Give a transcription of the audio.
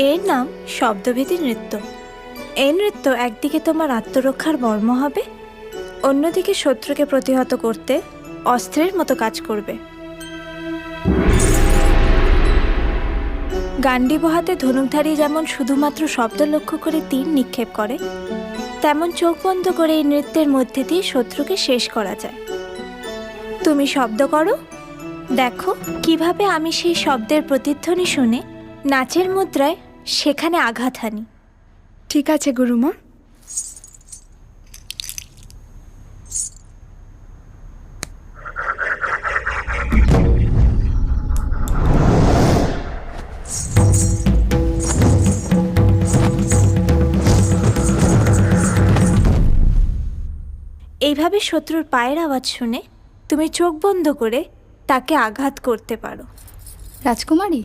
এর নাম শব্দভেদী নৃত্য। এই নৃত্য একদিকে তোমার আত্মরক্ষার মর্ম হবে, অন্যদিকে শত্রুকে প্রতিহত করতে অস্ত্রের মতো কাজ করবে। গান্ডীব হাতে ধনুকধারী যেমন শুধুমাত্র শব্দ লক্ষ্য করে তীর নিক্ষেপ করে, তেমন চোখ বন্ধ করে এই নৃত্যের মধ্যে দিয়ে শত্রুকে শেষ করা যায়। তুমি শব্দ করো, দেখো কিভাবে আমি সেই শব্দের প্রতিধ্বনি শুনে নাচের মুদ্রায় সেখানে আঘাত হানি। ঠিক আছে গুরুমা। এইভাবে শত্রুর পায়ের আওয়াজ শুনে তুমি চোখ বন্ধ করে তাকে আঘাত করতে পারো। রাজকুমারী,